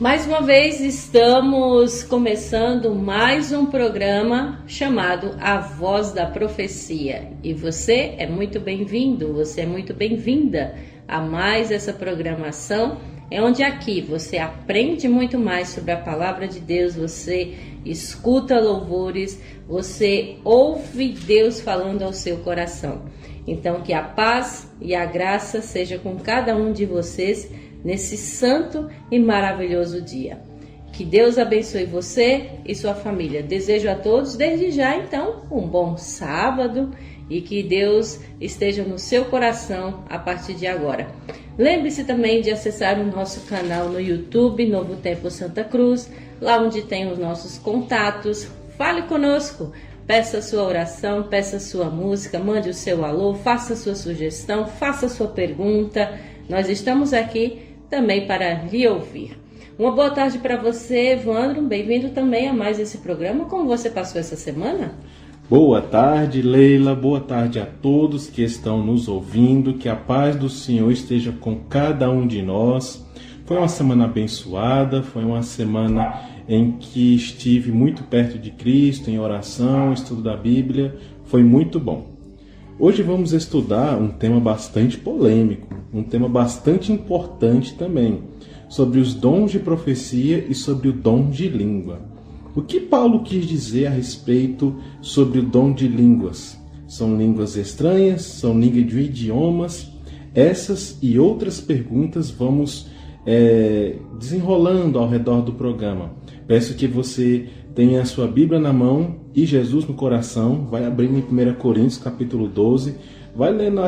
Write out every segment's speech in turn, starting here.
Mais uma vez estamos começando mais um programa chamado A Voz da Profecia. E você é muito bem-vindo, você é muito bem-vinda a mais essa programação. É onde aqui você aprende muito mais sobre a Palavra de Deus, você escuta louvores, você ouve Deus falando ao seu coração. Então que a paz e a graça seja com cada um de vocês nesse santo e maravilhoso dia. Que Deus abençoe você e sua família. Desejo a todos, desde já, então, um bom sábado e que Deus esteja no seu coração a partir de agora. Lembre-se também de acessar o nosso canal no YouTube, Novo Tempo Santa Cruz, lá onde tem os nossos contatos. Fale conosco, peça a sua oração, peça a sua música, mande o seu alô, faça a sua sugestão, faça a sua pergunta. Nós estamos aqui também para lhe ouvir. Uma boa tarde para você, Evandro. Bem-vindo também a mais esse programa. Como você passou essa semana? Boa tarde, Leila. Boa tarde a todos que estão nos ouvindo. Que a paz do Senhor esteja com cada um de nós. Foi uma semana abençoada, foi uma semana em que estive muito perto de Cristo, em oração, estudo da Bíblia. Foi muito bom. Hoje vamos estudar um tema bastante polêmico, um tema bastante importante também, sobre os dons de profecia e sobre o dom de língua. O que Paulo quis dizer a respeito sobre o dom de línguas? São línguas estranhas? São línguas de idiomas? Essas e outras perguntas vamos desenrolando ao redor do programa. Peço que você tenha a sua Bíblia na mão e Jesus no coração. Vai abrindo em 1 Coríntios capítulo 12. Vai lendo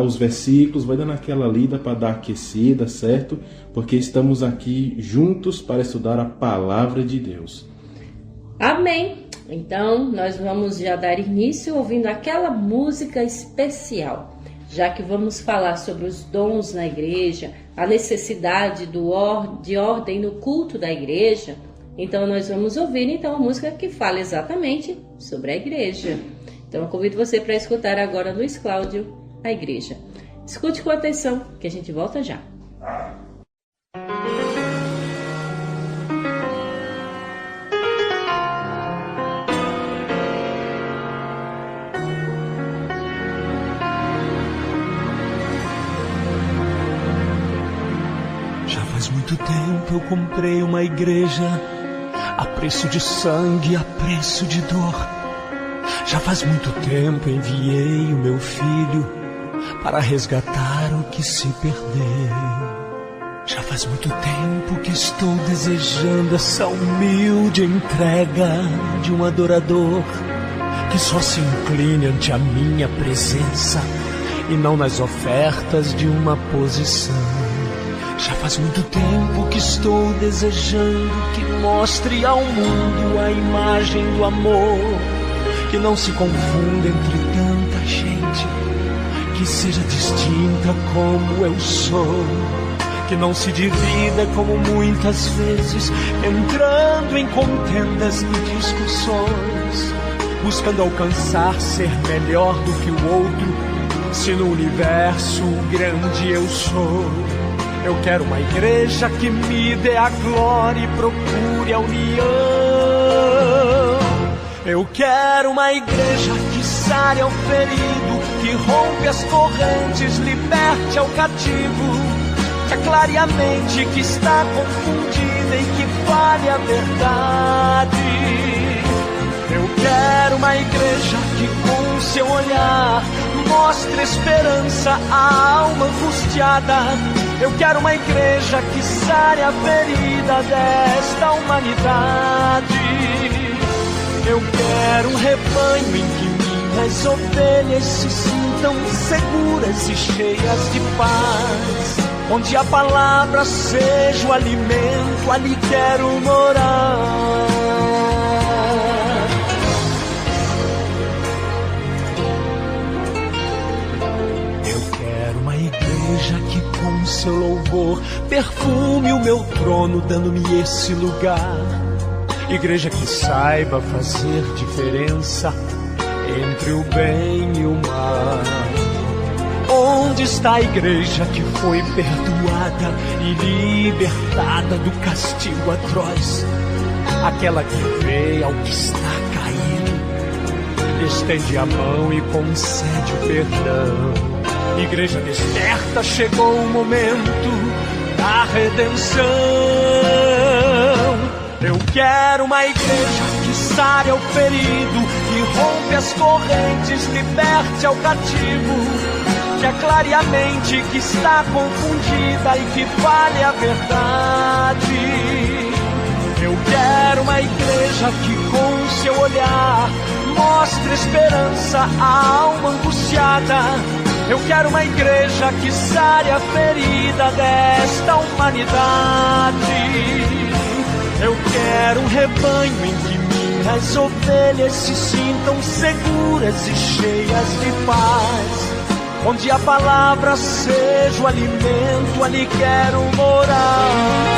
os versículos, vai dando aquela lida para dar aquecida, certo? Porque estamos aqui juntos para estudar a palavra de Deus. Amém! Então, nós vamos já dar início ouvindo aquela música especial, já que vamos falar sobre os dons na igreja, a necessidade de ordem no culto da igreja. Então, nós vamos ouvir então a música que fala exatamente sobre a igreja. Então, eu convido você para escutar agora Luiz Cláudio, a igreja. Escute com atenção, que a gente volta já. Faz muito tempo eu comprei uma igreja, a preço de sangue, a preço de dor. Já faz muito tempo enviei o meu filho para resgatar o que se perdeu. Já faz muito tempo que estou desejando essa humilde entrega de um adorador que só se incline ante a minha presença e não nas ofertas de uma posição. Já faz muito tempo que estou desejando que mostre ao mundo a imagem do amor, que não se confunda entre tanta gente, que seja distinta como eu sou, que não se divida como muitas vezes, entrando em contendas e discussões, buscando alcançar ser melhor do que o outro, se no universo grande eu sou. Eu quero uma igreja que me dê a glória e procure a união. Eu quero uma igreja que sare ao ferido, que rompe as correntes, liberte ao cativo, que aclare a mente que está confundida e que fale a verdade. Eu quero uma igreja que com seu olhar mostre esperança à alma angustiada. Eu quero uma igreja que sare a ferida desta humanidade. Eu quero um rebanho em que minhas ovelhas se sintam seguras e cheias de paz, onde a palavra seja o alimento, ali quero morar. Que com seu louvor perfume o meu trono, dando-me esse lugar. Igreja que saiba fazer diferença entre o bem e o mal, Onde está a igreja que foi perdoada e libertada do castigo atroz? Aquela que vê ao que está caído, estende a mão e concede o perdão. Igreja desperta, chegou o momento da redenção. Eu quero uma igreja que sare ao ferido, que rompe as correntes, liberte ao cativo, que aclare a mente que está confundida e que fale a verdade. Eu quero uma igreja que com seu olhar mostre esperança à alma angustiada. Eu quero uma igreja que sare a ferida desta humanidade. Eu quero um rebanho em que minhas ovelhas se sintam seguras e cheias de paz. Onde a palavra seja o alimento, ali quero morar.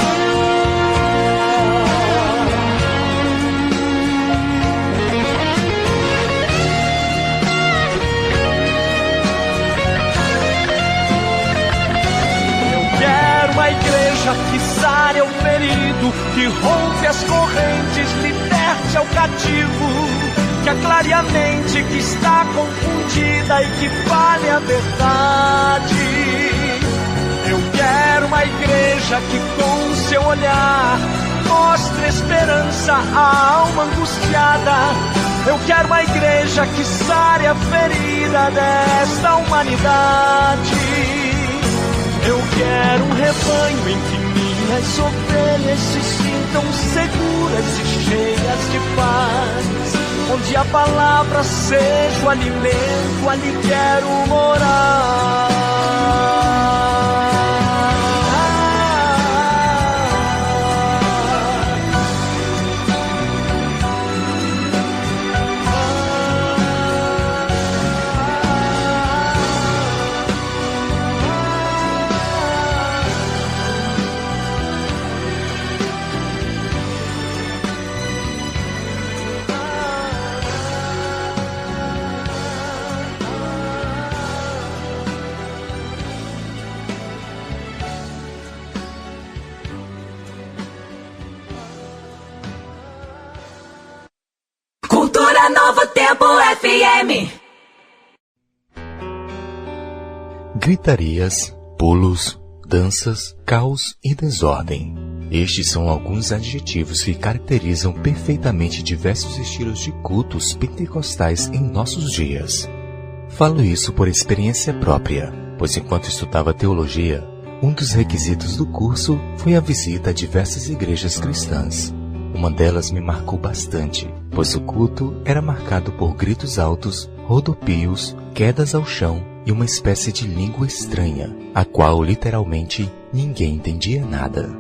Uma igreja que sare ao ferido, que rompe as correntes, liberte ao cativo, que aclare a mente que está confundida e que fale a verdade. Eu quero uma igreja que com seu olhar mostre esperança à alma angustiada. Eu quero uma igreja que sare a ferida desta humanidade. Eu quero um rebanho em que minhas ovelhas se sintam seguras e cheias de paz. Onde a palavra seja o alimento, ali quero morar. Novo Tempo FM. Gritarias, pulos, danças, caos e desordem. Estes são alguns adjetivos que caracterizam perfeitamente diversos estilos de cultos pentecostais em nossos dias. Falo isso por experiência própria, pois enquanto estudava teologia, um dos requisitos do curso foi a visita a diversas igrejas cristãs. Uma delas me marcou bastante, pois o culto era marcado por gritos altos, rodopios, quedas ao chão e uma espécie de língua estranha, a qual literalmente ninguém entendia nada.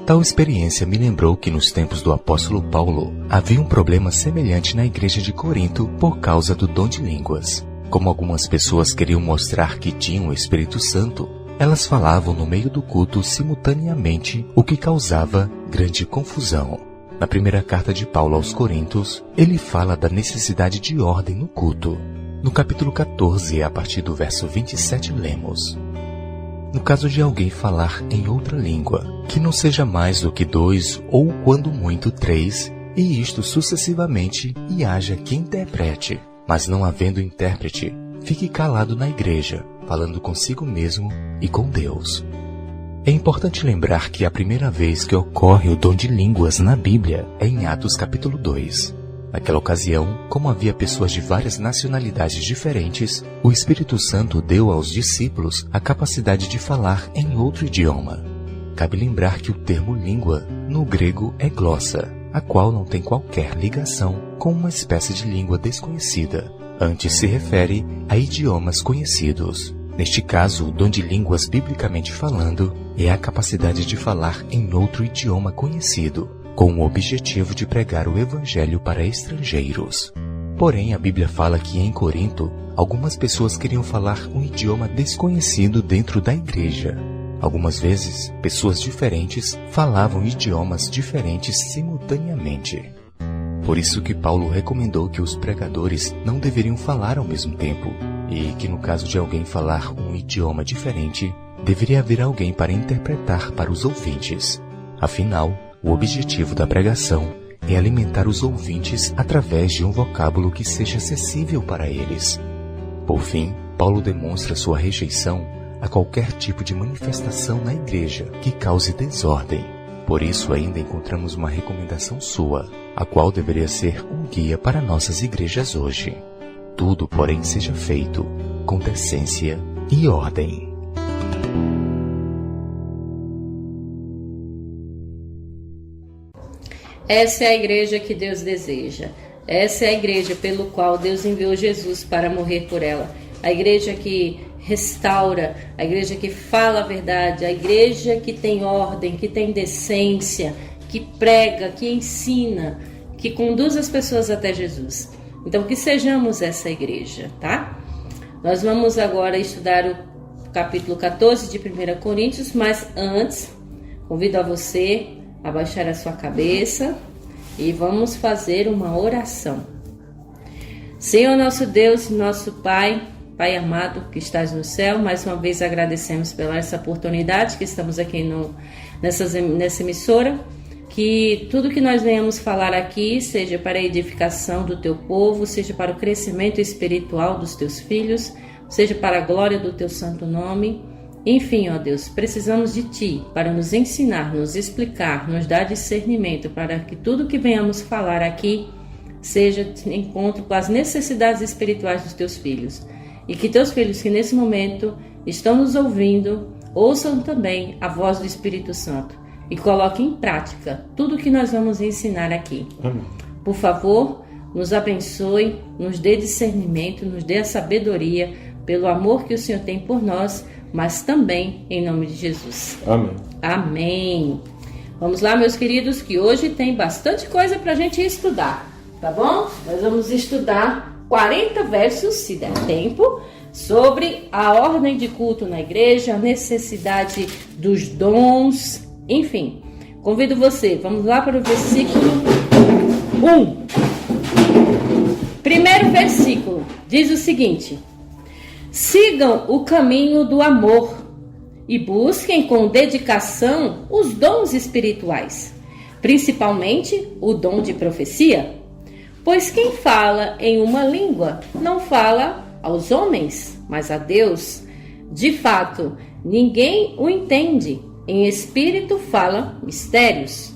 Tal experiência me lembrou que nos tempos do apóstolo Paulo havia um problema semelhante na igreja de Corinto por causa do dom de línguas. Como algumas pessoas queriam mostrar que tinham o Espírito Santo, elas falavam no meio do culto simultaneamente, o que causava grande confusão. Na primeira carta de Paulo aos Coríntios, ele fala da necessidade de ordem no culto. No capítulo 14, a partir do verso 27, lemos: No caso de alguém falar em outra língua, que não seja mais do que 2 ou, quando muito, 3, e isto sucessivamente, e haja quem interprete. Mas não havendo intérprete, fique calado na igreja, falando consigo mesmo e com Deus. É importante lembrar que a primeira vez que ocorre o dom de línguas na Bíblia é em Atos capítulo 2. Naquela ocasião, como havia pessoas de várias nacionalidades diferentes, o Espírito Santo deu aos discípulos a capacidade de falar em outro idioma. Cabe lembrar que o termo língua, no grego, é glossa, a qual não tem qualquer ligação com uma espécie de língua desconhecida. Antes se refere a idiomas conhecidos. Neste caso, o dom de línguas, biblicamente falando, é a capacidade de falar em outro idioma conhecido, com o objetivo de pregar o Evangelho para estrangeiros. Porém, a Bíblia fala que em Corinto, algumas pessoas queriam falar um idioma desconhecido dentro da igreja. Algumas vezes, pessoas diferentes falavam idiomas diferentes simultaneamente. Por isso que Paulo recomendou que os pregadores não deveriam falar ao mesmo tempo, e que no caso de alguém falar um idioma diferente, deveria haver alguém para interpretar para os ouvintes. Afinal, o objetivo da pregação é alimentar os ouvintes através de um vocábulo que seja acessível para eles. Por fim, Paulo demonstra sua rejeição a qualquer tipo de manifestação na igreja que cause desordem. Por isso ainda encontramos uma recomendação sua, a qual deveria ser um guia para nossas igrejas hoje. Tudo, porém, seja feito com decência e ordem. Essa é a igreja que Deus deseja. Essa é a igreja pelo qual Deus enviou Jesus para morrer por ela. A igreja que restaura, a igreja que fala a verdade, a igreja que tem ordem, que tem decência, que prega, que ensina, que conduz as pessoas até Jesus. Então, que sejamos essa igreja, tá? Nós vamos agora estudar o capítulo 14 de 1 Coríntios, mas antes, convido a você a baixar a sua cabeça e vamos fazer uma oração. Senhor nosso Deus, nosso Pai amado que estás no céu, mais uma vez agradecemos pela essa oportunidade que estamos aqui nessa emissora, que tudo que nós venhamos falar aqui seja para a edificação do teu povo, seja para o crescimento espiritual dos teus filhos, seja para a glória do teu santo nome. Enfim, ó Deus, precisamos de Ti para nos ensinar, nos explicar, nos dar discernimento para que tudo que venhamos falar aqui seja de encontro com as necessidades espirituais dos Teus filhos. E que Teus filhos que nesse momento estão nos ouvindo, ouçam também a voz do Espírito Santo e coloquem em prática tudo que nós vamos ensinar aqui. Amém. Por favor, nos abençoe, nos dê discernimento, nos dê a sabedoria pelo amor que o Senhor tem por nós, mas também em nome de Jesus. Amém. Amém. Vamos lá, meus queridos, que hoje tem bastante coisa para a gente estudar, tá bom? Nós vamos estudar 40 versos, se der tempo, sobre a ordem de culto na igreja, a necessidade dos dons, enfim. Convido você, vamos lá para o versículo 1. Primeiro versículo, diz o seguinte: sigam o caminho do amor e busquem com dedicação os dons espirituais, principalmente o dom de profecia. Pois quem fala em uma língua não fala aos homens, mas a Deus. De fato, ninguém o entende. Em espírito fala mistérios.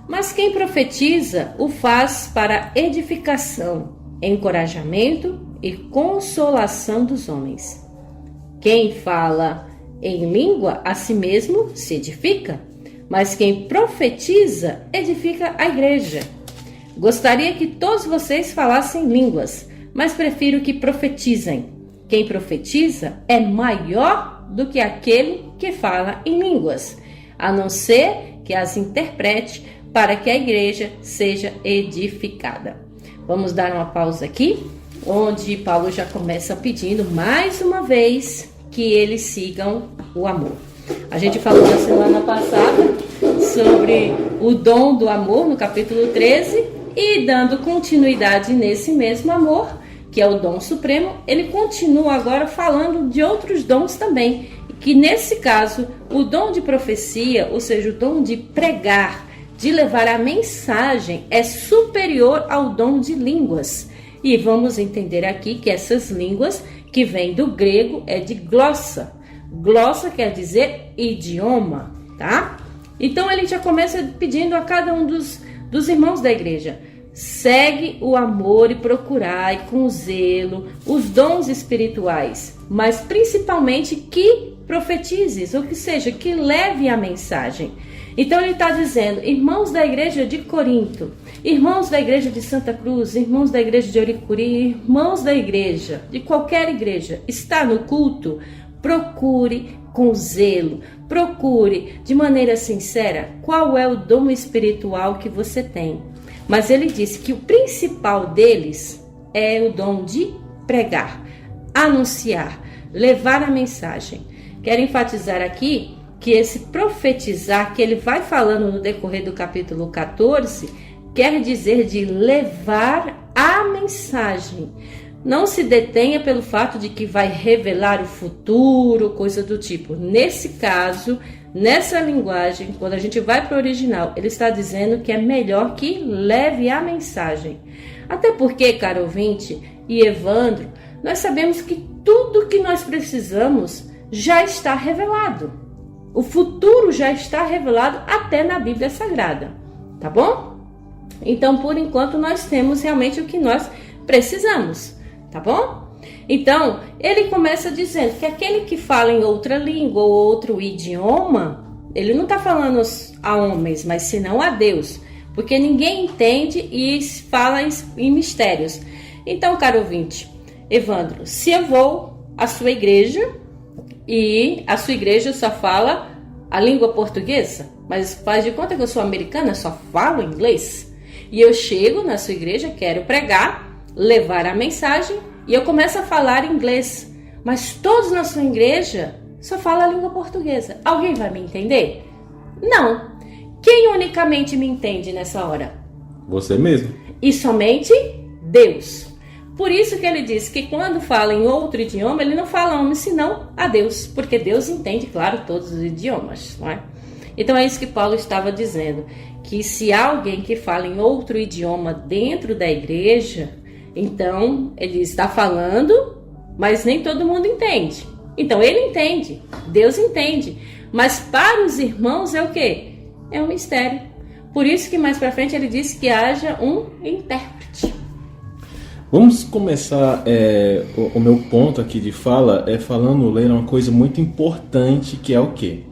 Mas quem profetiza o faz para edificação, encorajamento e consolação dos homens. Quem fala em língua a si mesmo se edifica, mas quem profetiza edifica a igreja. Gostaria que todos vocês falassem línguas, mas prefiro que profetizem. Quem profetiza é maior do que aquele que fala em línguas, a não ser que as interprete para que a igreja seja edificada. Vamos dar uma pausa aqui, onde Paulo já começa pedindo mais uma vez que eles sigam o amor. A gente falou na semana passada sobre o dom do amor no capítulo 13, e dando continuidade nesse mesmo amor, que é o dom supremo, ele continua agora falando de outros dons também, que nesse caso, o dom de profecia, ou seja, o dom de pregar, de levar a mensagem, é superior ao dom de línguas. E vamos entender aqui que essas línguas, que vem do grego, é de glossa. Glossa quer dizer idioma, tá? Então ele já começa pedindo a cada um dos irmãos da igreja: segue o amor e procurai com zelo os dons espirituais, mas principalmente que profetizes, ou que seja, que leve a mensagem. Então ele está dizendo: irmãos da igreja de Corinto, irmãos da igreja de Santa Cruz, irmãos da igreja de Oricuri, irmãos da igreja, de qualquer igreja, está no culto, procure com zelo, procure de maneira sincera qual é o dom espiritual que você tem. Mas ele disse que o principal deles é o dom de pregar, anunciar, levar a mensagem. Quero enfatizar aqui que esse profetizar que ele vai falando no decorrer do capítulo 14 quer dizer de levar a mensagem, não se detenha pelo fato de que vai revelar o futuro, coisa do tipo. Nesse caso, nessa linguagem, quando a gente vai para o original, ele está dizendo que é melhor que leve a mensagem. Até porque, caro ouvinte e Evandro, nós sabemos que tudo que nós precisamos já está revelado. O futuro já está revelado até na Bíblia Sagrada, tá bom? Então, por enquanto, nós temos realmente o que nós precisamos, tá bom? Então, ele começa dizendo que aquele que fala em outra língua ou outro idioma, ele não está falando a homens, mas senão a Deus, porque ninguém entende e fala em mistérios. Então, caro ouvinte, Evandro, se eu vou à sua igreja e a sua igreja só fala a língua portuguesa, mas faz de conta que eu sou americana, só falo inglês, e eu chego na sua igreja, quero pregar, levar a mensagem, e eu começo a falar inglês, mas todos na sua igreja só falam a língua portuguesa. Alguém vai me entender? Não. Quem unicamente me entende nessa hora? Você mesmo. E somente Deus. Por isso que ele diz que quando fala em outro idioma, ele não fala homem, senão a Deus, porque Deus entende, claro, todos os idiomas, não é? Então é isso que Paulo estava dizendo, que se há alguém que fala em outro idioma dentro da igreja, então ele está falando, mas nem todo mundo entende. Então ele entende, Deus entende, mas para os irmãos é o quê? É um mistério. Por isso que mais para frente ele diz que haja um intérprete. Vamos começar, o meu ponto aqui de fala falando, Leila, uma coisa muito importante, que é o quê?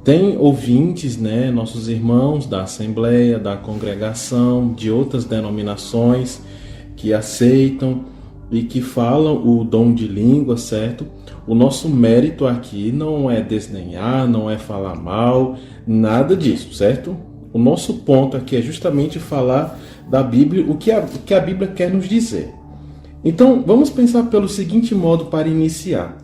Tem ouvintes, né, nossos irmãos da Assembleia, da congregação, de outras denominações que aceitam e que falam o dom de língua, certo? O nosso mérito aqui não é desdenhar, não é falar mal, nada disso, certo? O nosso ponto aqui é justamente falar da Bíblia, o que a Bíblia quer nos dizer. Então, vamos pensar pelo seguinte modo para iniciar.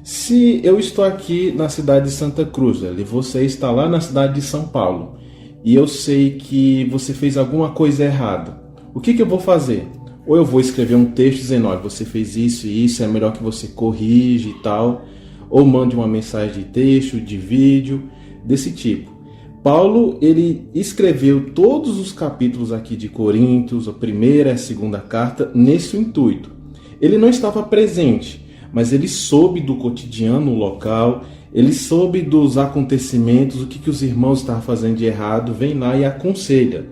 Se eu estou aqui na cidade de Santa Cruz, e você está lá na cidade de São Paulo, e eu sei que você fez alguma coisa errada, o que eu vou fazer? Ou eu vou escrever um texto dizendo, olha, você fez isso e isso, é melhor que você corrija e tal, ou mande uma mensagem de texto, de vídeo, desse tipo. Paulo, ele escreveu todos os capítulos aqui de Coríntios, a primeira e a segunda carta, nesse intuito. Ele não estava presente, mas ele soube do cotidiano local, ele soube dos acontecimentos, o que os irmãos estavam fazendo de errado, vem lá e aconselha.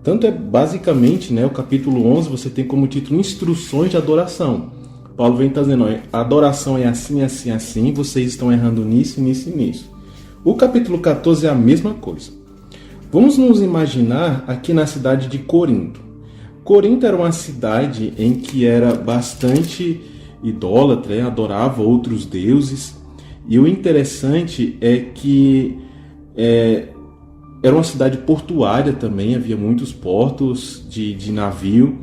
Tanto é basicamente, né, o capítulo 11, você tem como título Instruções de Adoração. Paulo vem dizendo, a adoração é assim, assim, assim, vocês estão errando nisso, nisso e nisso. O capítulo 14 é a mesma coisa. Vamos nos imaginar aqui na cidade de Corinto. Corinto era uma cidade em que era bastante idólatra, adorava outros deuses. E o interessante é que era uma cidade portuária também, havia muitos portos de navio.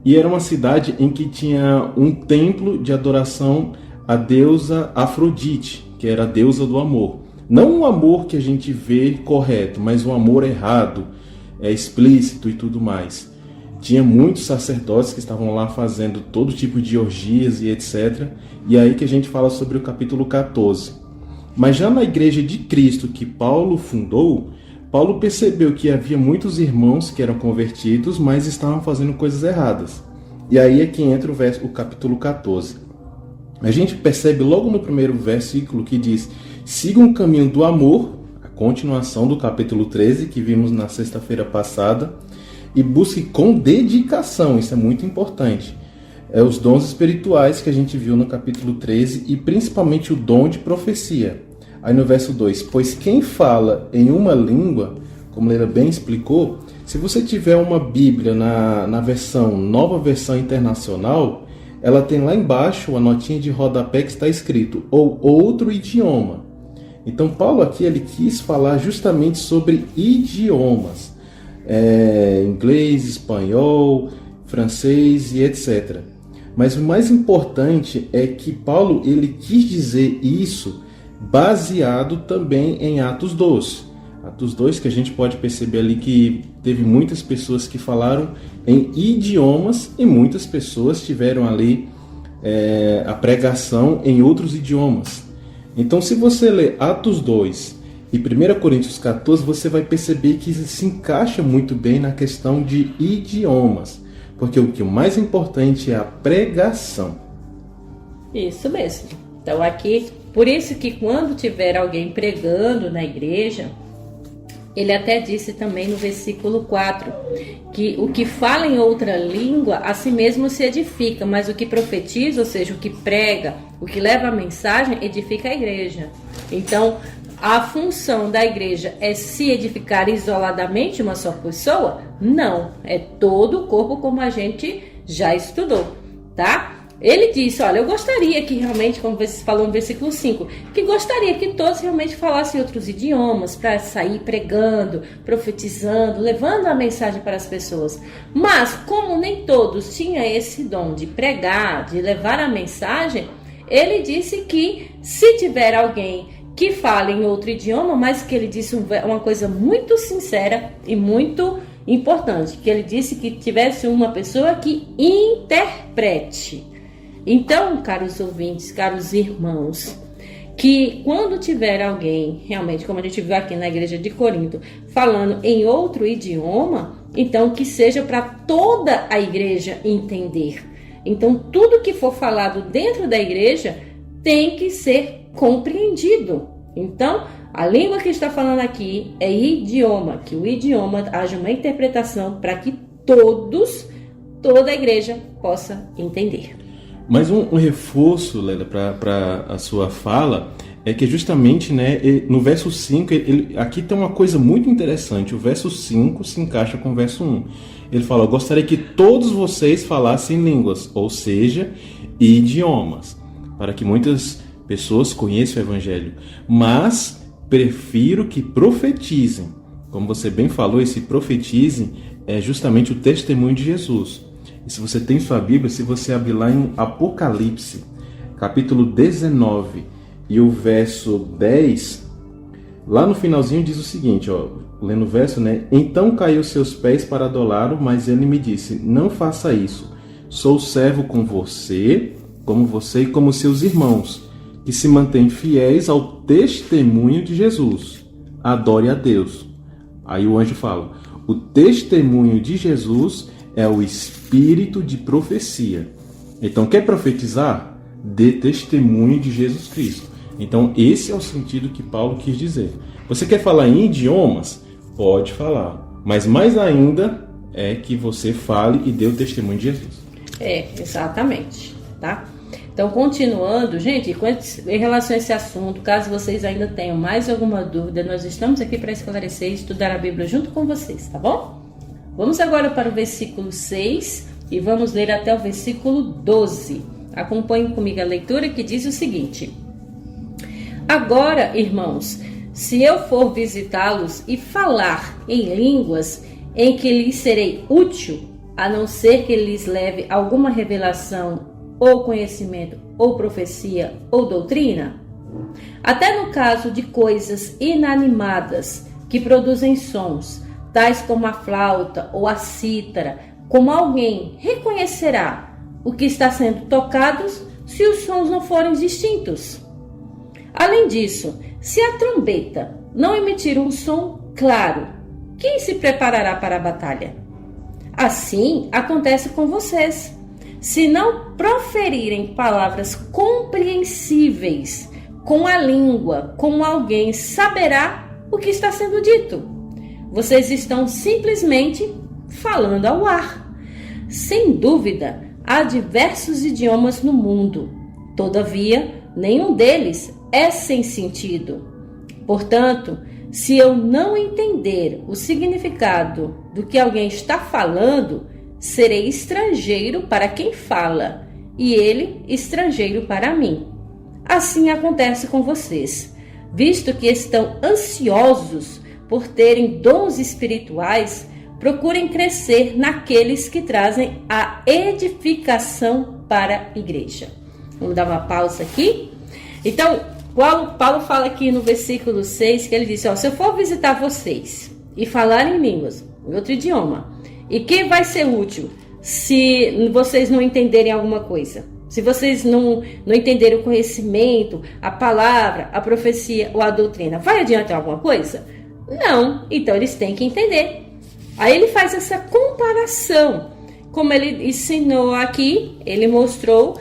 E era uma cidade em que tinha um templo de adoração à deusa Afrodite, que era a deusa do amor. Não o amor que a gente vê correto, mas o amor errado, explícito e tudo mais. Tinha muitos sacerdotes que estavam lá fazendo todo tipo de orgias e etc. E aí que a gente fala sobre o capítulo 14. Mas já na igreja de Cristo que Paulo fundou, Paulo percebeu que havia muitos irmãos que eram convertidos, mas estavam fazendo coisas erradas. E aí é que entra o capítulo 14. A gente percebe logo no primeiro versículo que diz: sigam o caminho do amor, a continuação do capítulo 13, que vimos na sexta-feira passada, e busque com dedicação, isso é muito importante, os dons espirituais que a gente viu no capítulo 13, e principalmente o dom de profecia. Aí no verso 2, pois quem fala em uma língua, como Leila bem explicou, se você tiver uma Bíblia na nova versão internacional, ela tem lá embaixo a notinha de rodapé que está escrito, ou outro idioma. Então Paulo aqui ele quis falar justamente sobre idiomas, inglês, espanhol, francês e etc. Mas o mais importante é que Paulo ele quis dizer isso baseado também em Atos 2. Atos 2, que a gente pode perceber ali que teve muitas pessoas que falaram em idiomas e muitas pessoas tiveram ali a pregação em outros idiomas. Então, se você ler Atos 2 e 1 Coríntios 14, você vai perceber que se encaixa muito bem na questão de idiomas, porque o que o mais importante é a pregação. Isso mesmo. Então aqui, por isso que quando tiver alguém pregando na igreja, ele até disse também no versículo 4, que o que fala em outra língua, a si mesmo se edifica, mas o que profetiza, ou seja, o que prega, o que leva a mensagem, edifica a igreja. Então, a função da igreja é se edificar isoladamente uma só pessoa? Não, é todo o corpo, como a gente já estudou, tá? Ele disse, olha, eu gostaria que realmente, como você falou no versículo 5, que gostaria que todos realmente falassem outros idiomas para sair pregando, profetizando, levando a mensagem para as pessoas. Mas, como nem todos tinham esse dom de pregar, de levar a mensagem, ele disse que se tiver alguém que fale em outro idioma, mas que ele disse uma coisa muito sincera e muito importante, que ele disse que tivesse uma pessoa que interprete. Então, caros ouvintes, caros irmãos, que quando tiver alguém, realmente, como a gente viu aqui na igreja de Corinto, falando em outro idioma, então que seja para toda a igreja entender. Então, tudo que for falado dentro da igreja tem que ser compreendido. Então, a língua que está falando aqui é idioma, que o idioma haja uma interpretação para que toda a igreja possa entender. Mas um reforço, Lela, para a sua fala, é que justamente, né, no verso 5, aqui tem uma coisa muito interessante. O verso 5 se encaixa com o verso 1. Ele fala, eu gostaria que todos vocês falassem línguas, ou seja, idiomas, para que muitas pessoas conheçam o Evangelho. Mas prefiro que profetizem. Como você bem falou, esse profetizem é justamente o testemunho de Jesus. E se você tem sua Bíblia, se você abrir lá em Apocalipse, capítulo 19 e o verso 10, lá no finalzinho diz o seguinte, lendo o verso, né? Então caiu seus pés para adorá-lo, mas ele me disse, não faça isso. Sou servo com você e como seus irmãos, que se mantêm fiéis ao testemunho de Jesus. Adore a Deus. Aí o anjo fala, o testemunho de Jesus é o espírito de profecia. Então, quer profetizar? Dê testemunho de Jesus Cristo. Então, esse é o sentido que Paulo quis dizer. Você quer falar em idiomas? Pode falar. Mas mais ainda é que você fale e dê o testemunho de Jesus. Exatamente. Tá? Então, continuando, gente, em relação a esse assunto, caso vocês ainda tenham mais alguma dúvida, nós estamos aqui para esclarecer e estudar a Bíblia junto com vocês, tá bom? Vamos agora para o versículo 6 e vamos ler até o versículo 12. Acompanhem comigo a leitura que diz o seguinte. Agora, irmãos, se eu for visitá-los e falar em línguas em que lhes serei útil, a não ser que lhes leve alguma revelação ou conhecimento ou profecia ou doutrina, até no caso de coisas inanimadas que produzem sons, tais como a flauta ou a cítara, como alguém reconhecerá o que está sendo tocado se os sons não forem distintos? Além disso, se a trombeta não emitir um som claro, quem se preparará para a batalha? Assim acontece com vocês. Se não proferirem palavras compreensíveis com a língua, como alguém saberá o que está sendo dito? Vocês estão simplesmente falando ao ar. Sem dúvida, há diversos idiomas no mundo. Todavia, nenhum deles é sem sentido. Portanto, se eu não entender o significado do que alguém está falando, serei estrangeiro para quem fala, e ele estrangeiro para mim. Assim acontece com vocês, visto que estão ansiosos por terem dons espirituais, procurem crescer naqueles que trazem a edificação para a igreja. Vamos dar uma pausa aqui? Então, Paulo fala aqui no versículo 6 que ele disse, se eu for visitar vocês e falar em línguas, em outro idioma, e que vai ser útil se vocês não entenderem alguma coisa? Se vocês não entenderem o conhecimento, a palavra, a profecia ou a doutrina, vai adiantar alguma coisa? Não, então eles têm que entender. Aí ele faz essa comparação, como ele ensinou aqui, ele mostrou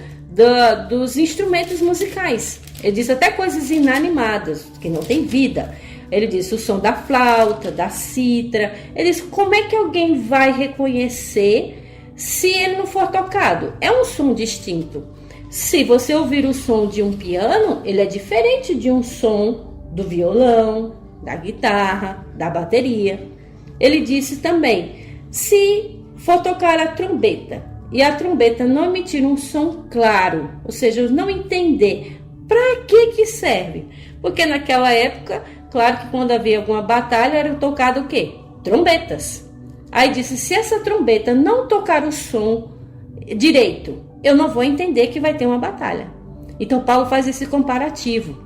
dos instrumentos musicais. Ele diz até coisas inanimadas, que não tem vida. Ele diz o som da flauta, da cítara. Ele diz como é que alguém vai reconhecer se ele não for tocado? É um som distinto. Se você ouvir o som de um piano, ele é diferente de um som do violão, da guitarra, da bateria. Ele disse também, se for tocar a trombeta e a trombeta não emitir um som claro, ou seja, não entender para que serve, porque naquela época, claro que quando havia alguma batalha era tocado o quê? Trombetas. Aí disse, se essa trombeta não tocar o som direito, eu não vou entender que vai ter uma batalha. Então Paulo faz esse comparativo,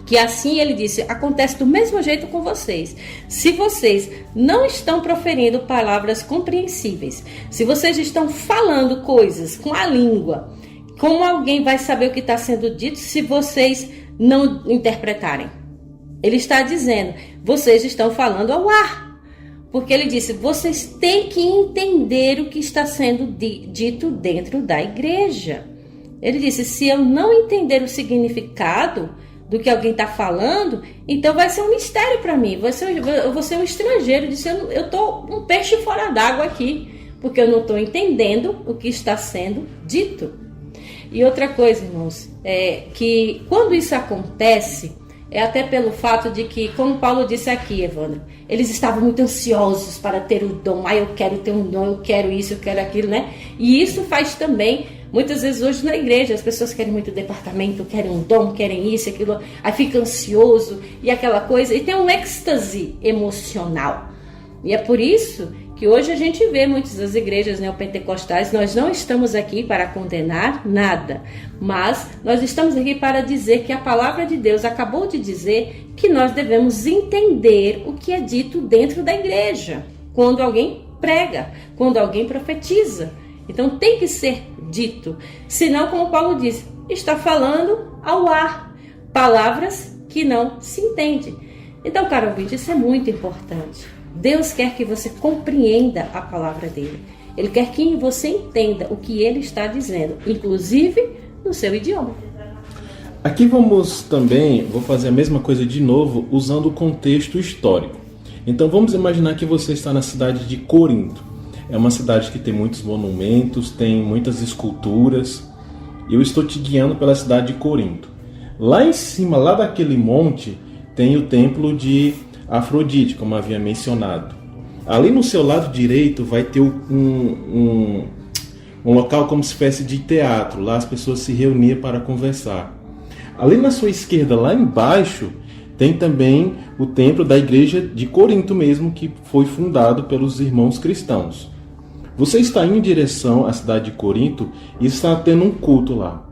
que assim ele disse, acontece do mesmo jeito com vocês. Se vocês não estão proferindo palavras compreensíveis, se vocês estão falando coisas com a língua, como alguém vai saber o que está sendo dito se vocês não interpretarem? Ele está dizendo, vocês estão falando ao ar. Porque ele disse, vocês têm que entender o que está sendo dito dentro da igreja. Ele disse, se eu não entender o significado do que alguém está falando, então vai ser um mistério para mim. Eu vou ser um estrangeiro. Ele disse, eu estou um peixe fora d'água aqui, porque eu não estou entendendo o que está sendo dito. E outra coisa, irmãos, é que quando isso acontece, é até pelo fato de que, como Paulo disse aqui, Evandro, eles estavam muito ansiosos para ter o dom. Eu quero ter um dom, eu quero isso, eu quero aquilo, né? E isso faz também, muitas vezes hoje na igreja, as pessoas querem muito departamento, querem um dom, querem isso, aquilo, aí fica ansioso e aquela coisa, e tem um êxtase emocional. E é por isso que hoje a gente vê muitas das igrejas neopentecostais, nós não estamos aqui para condenar nada, mas nós estamos aqui para dizer que a palavra de Deus acabou de dizer que nós devemos entender o que é dito dentro da igreja, quando alguém prega, quando alguém profetiza. Então tem que ser dito, senão, como Paulo disse, está falando ao ar, palavras que não se entendem. Então, caro ouvinte, isso é muito importante. Deus quer que você compreenda a palavra dele. Ele quer que você entenda o que ele está dizendo, inclusive no seu idioma. Aqui vou fazer a mesma coisa de novo, usando o contexto histórico. Então vamos imaginar que você está na cidade de Corinto. É uma cidade que tem muitos monumentos, tem muitas esculturas. E eu estou te guiando pela cidade de Corinto. Lá em cima, lá daquele monte, tem o templo de Afrodite, como havia mencionado. Ali no seu lado direito vai ter um local como se fosse de teatro. Lá as pessoas se reuniam para conversar. Ali na sua esquerda, lá embaixo, tem também o templo da igreja de Corinto mesmo, que foi fundado pelos irmãos cristãos. Você está indo em direção à cidade de Corinto e está tendo um culto lá.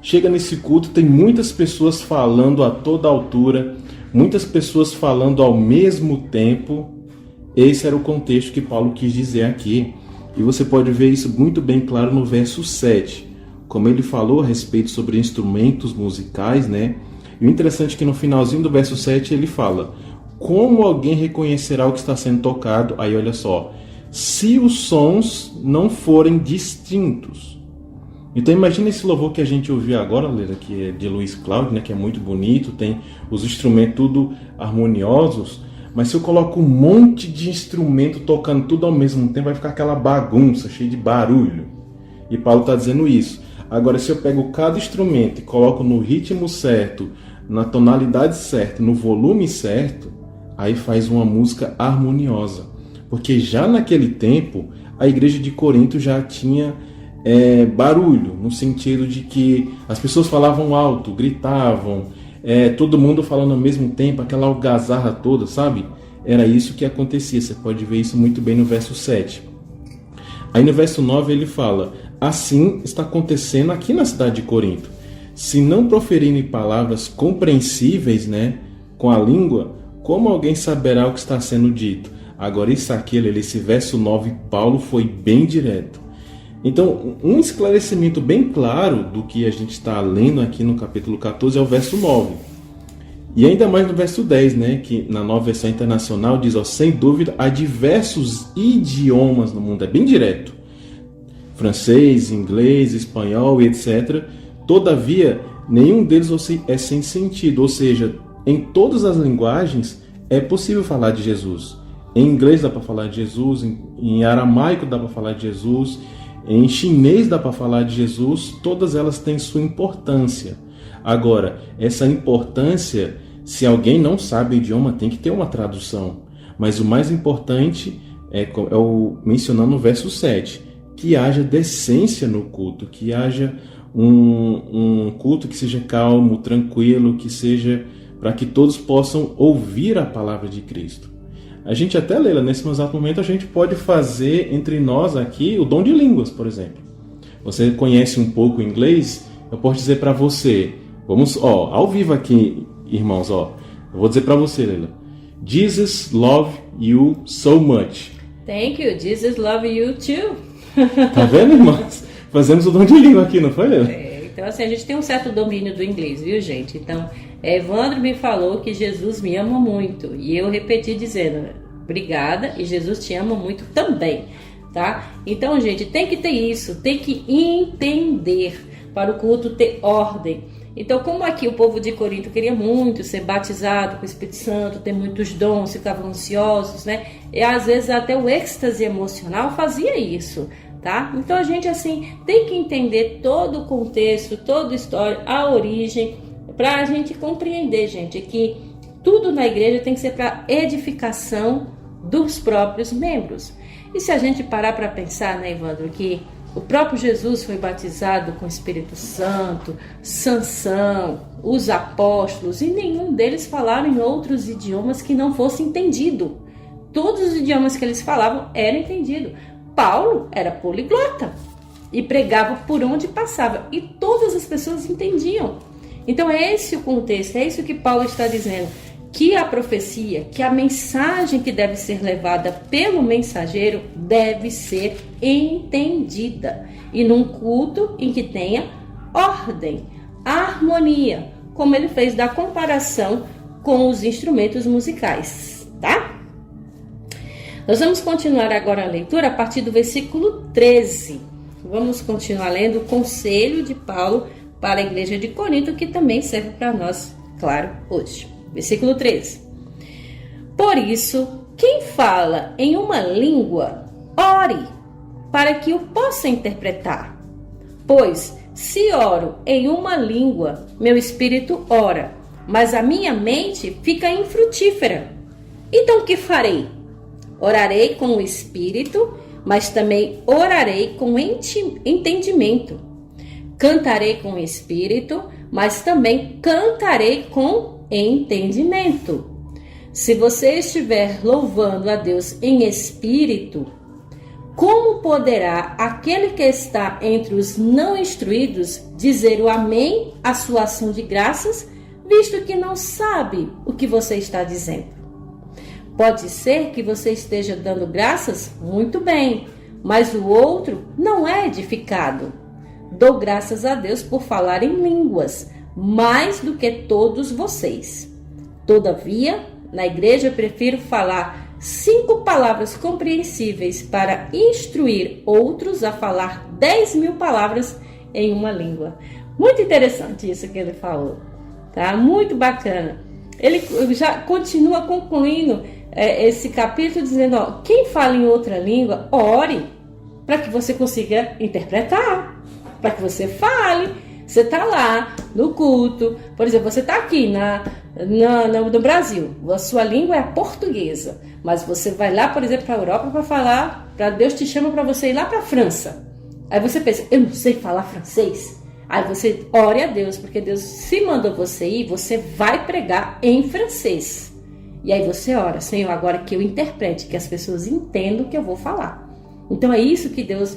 Chega nesse culto, tem muitas pessoas falando a toda altura, muitas pessoas falando ao mesmo tempo. Esse era o contexto que Paulo quis dizer aqui. E você pode ver isso muito bem claro no verso 7. Como ele falou a respeito sobre instrumentos musicais, né? E o interessante é que no finalzinho do verso 7 ele fala: como alguém reconhecerá o que está sendo tocado? Aí olha só, se os sons não forem distintos. Então imagina esse louvor que a gente ouviu agora, Leila, que é de Luiz Cláudio, né, que é muito bonito, tem os instrumentos tudo harmoniosos, mas se eu coloco um monte de instrumento tocando tudo ao mesmo tempo, vai ficar aquela bagunça, cheia de barulho. E Paulo está dizendo isso. Agora, se eu pego cada instrumento e coloco no ritmo certo, na tonalidade certa, no volume certo, aí faz uma música harmoniosa. Porque já naquele tempo, a igreja de Corinto já tinha barulho, no sentido de que as pessoas falavam alto, gritavam, todo mundo falando ao mesmo tempo, aquela algazarra toda, sabe? Era isso que acontecia, você pode ver isso muito bem no verso 7. Aí no verso 9 ele fala: assim está acontecendo aqui na cidade de Corinto. Se não proferirem palavras compreensíveis, né, com a língua, como alguém saberá o que está sendo dito? Agora, isso aqui, esse verso 9, Paulo foi bem direto. Então, um esclarecimento bem claro do que a gente está lendo aqui no capítulo 14 é o verso 9. E ainda mais no verso 10, né, que na Nova Versão Internacional diz, sem dúvida, há diversos idiomas no mundo. É bem direto. Francês, inglês, espanhol e etc. Todavia, nenhum deles é sem sentido. Ou seja, em todas as linguagens é possível falar de Jesus. Em inglês dá para falar de Jesus, em aramaico dá para falar de Jesus, em chinês dá para falar de Jesus, todas elas têm sua importância. Agora, essa importância, se alguém não sabe o idioma, tem que ter uma tradução. Mas o mais importante é o mencionando no verso 7, que haja decência no culto, que haja um culto que seja calmo, tranquilo, que seja para que todos possam ouvir a palavra de Cristo. A gente até, Leila, nesse exato momento, a gente pode fazer entre nós aqui o dom de línguas, por exemplo. Você conhece um pouco o inglês? Eu posso dizer para você, vamos, ao vivo aqui, irmãos, eu vou dizer para você, Leila. Jesus love you so much. Thank you, Jesus love you too. Tá vendo, irmãos? Fazemos o dom de língua aqui, não foi, Leila? Então, assim, a gente tem um certo domínio do inglês, viu, gente? Então, Evandro me falou que Jesus me ama muito. E eu repeti dizendo, obrigada, e Jesus te ama muito também, tá? Então, gente, tem que ter isso, tem que entender para o culto ter ordem. Então, como aqui o povo de Corinto queria muito ser batizado com o Espírito Santo, ter muitos dons, ficavam ansiosos, né? E às vezes até o êxtase emocional fazia isso, tá? Então a gente, assim, tem que entender todo o contexto, toda a história, a origem, para a gente compreender, gente, que tudo na igreja tem que ser para edificação dos próprios membros. E se a gente parar para pensar, né, Evandro, que o próprio Jesus foi batizado com o Espírito Santo, Sansão, os apóstolos, e nenhum deles falaram em outros idiomas que não fosse entendido. Todos os idiomas que eles falavam eram entendidos. Paulo era poliglota e pregava por onde passava, e todas as pessoas entendiam. Então é esse o contexto, é isso que Paulo está dizendo, que a profecia, que a mensagem que deve ser levada pelo mensageiro deve ser entendida. E num culto em que tenha ordem, harmonia, como ele fez da comparação com os instrumentos musicais, tá? Nós vamos continuar agora a leitura a partir do versículo 13. Vamos continuar lendo o conselho de Paulo para a igreja de Corinto, que também serve para nós, claro, hoje. Versículo 13. Por isso, quem fala em uma língua, ore, para que o possa interpretar. Pois, se oro em uma língua, meu espírito ora, mas a minha mente fica infrutífera. Então, o que farei? Orarei com o espírito, mas também orarei com entendimento. Cantarei com o espírito, mas também cantarei com entendimento. Se você estiver louvando a Deus em espírito, como poderá aquele que está entre os não instruídos dizer o amém à sua ação de graças, visto que não sabe o que você está dizendo? Pode ser que você esteja dando graças muito bem, mas o outro não é edificado. Dou graças a Deus por falar em línguas, mais do que todos vocês. Todavia, na igreja eu prefiro falar 5 palavras compreensíveis para instruir outros a falar 10.000 palavras em uma língua. Muito interessante isso que ele falou, tá? Muito bacana. Ele já continua concluindo esse capítulo dizendo, quem fala em outra língua, ore para que você consiga interpretar, para que você fale. Você está lá no culto, por exemplo, você está aqui no Brasil, a sua língua é a portuguesa, mas você vai lá, por exemplo, para a Europa para falar, Deus te chama para você ir lá para a França. Aí você pensa, eu não sei falar francês. Aí você ore a Deus, porque Deus se mandou você ir, você vai pregar em francês. E aí você ora, Senhor, agora que eu interprete, que as pessoas entendam o que eu vou falar. Então é isso que Deus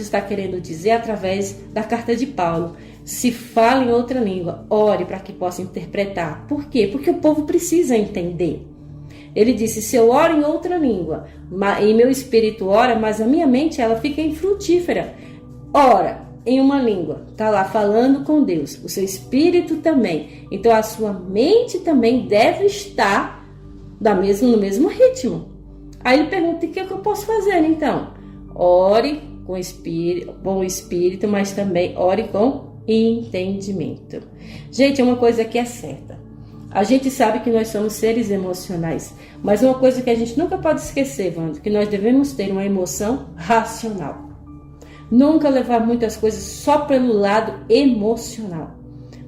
está querendo dizer através da carta de Paulo. Se fala em outra língua, ore para que possa interpretar. Por quê? Porque o povo precisa entender. Ele disse, se eu oro em outra língua, e meu espírito ora, mas a minha mente ela fica infrutífera. Ora em uma língua, está lá falando com Deus, o seu espírito também. Então a sua mente também deve estar no mesmo ritmo. Aí ele pergunta, o que eu posso fazer então? Ore com o espírito, mas também ore com entendimento. Gente, é uma coisa que é certa. A gente sabe que nós somos seres emocionais, mas uma coisa que a gente nunca pode esquecer, Wanda, que nós devemos ter uma emoção racional. Nunca levar muitas coisas só pelo lado emocional.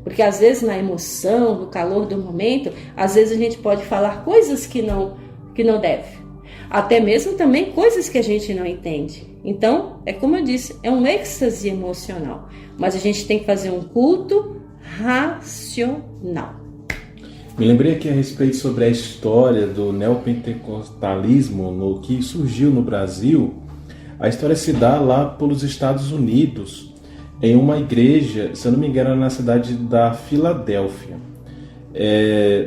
Porque às vezes na emoção, no calor do momento, às vezes a gente pode falar coisas que não deve. Até mesmo também coisas que a gente não entende. Então, é como eu disse, é um êxtase emocional. Mas a gente tem que fazer um culto racional. Me lembrei aqui a respeito sobre a história do neopentecostalismo que surgiu no Brasil. A história se dá lá pelos Estados Unidos, em uma igreja, se eu não me engano, na cidade da Filadélfia,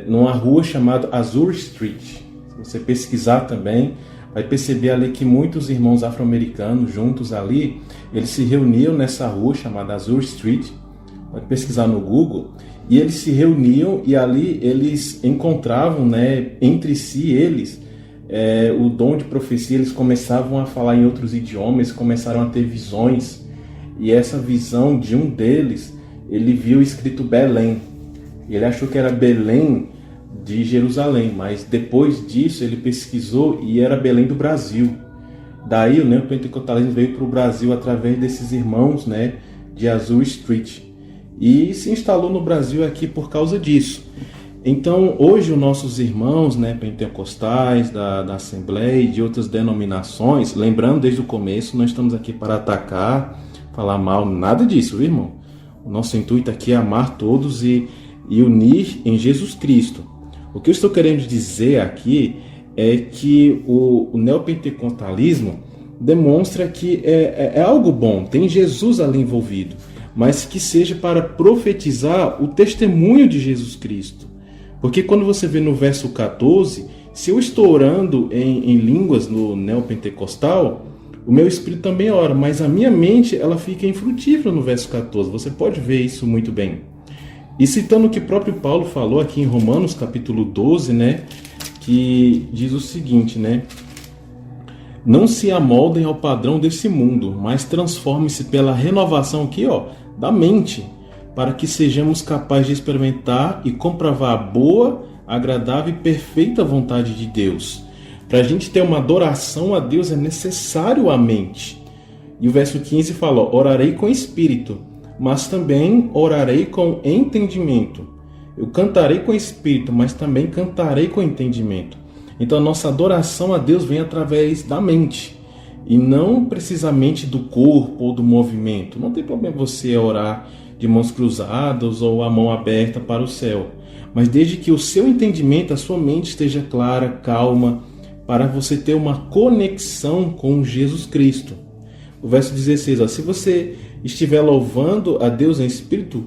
numa rua chamada Azusa Street. Se você pesquisar também, vai perceber ali que muitos irmãos afro-americanos juntos ali, eles se reuniam nessa rua chamada Azusa Street. Pode pesquisar no Google. E eles se reuniam e ali eles encontravam, né, entre si o dom de profecia. Eles começavam a falar em outros idiomas, começaram a ter visões. E essa visão de um deles, ele viu escrito Belém. Ele achou que era Belém de Jerusalém, mas depois disso ele pesquisou e era Belém do Brasil. Daí o neopentecostalismo veio para o Brasil através desses irmãos, né, de Azusa Street. E se instalou no Brasil aqui por causa disso. Então, hoje, os nossos irmãos, né, pentecostais, da Assembleia e de outras denominações, lembrando desde o começo, não estamos aqui para atacar, falar mal, nada disso, viu, irmão? O nosso intuito aqui é amar todos e unir em Jesus Cristo. O que eu estou querendo dizer aqui é que o neopentecostalismo demonstra que é algo bom, tem Jesus ali envolvido, mas que seja para profetizar o testemunho de Jesus Cristo. Porque quando você vê no verso 14, se eu estou orando em línguas no neopentecostal, o meu espírito também ora, mas a minha mente ela fica infrutífera no verso 14. Você pode ver isso muito bem. E citando o que o próprio Paulo falou aqui em Romanos capítulo 12, né, que diz o seguinte, né? Não se amoldem ao padrão desse mundo, mas transformem-se pela renovação aqui, da mente, para que sejamos capazes de experimentar e comprovar a boa, agradável e perfeita vontade de Deus. Para a gente ter uma adoração a Deus é necessário a mente. E o verso 15 fala, orarei com espírito, mas também orarei com entendimento. Eu cantarei com espírito, mas também cantarei com entendimento. Então a nossa adoração a Deus vem através da mente e não precisamente do corpo ou do movimento. Não tem problema você orar de mãos cruzadas ou a mão aberta para o céu, mas desde que o seu entendimento, a sua mente esteja clara, calma, para você ter uma conexão com Jesus Cristo. O verso 16, se você estiver louvando a Deus em espírito,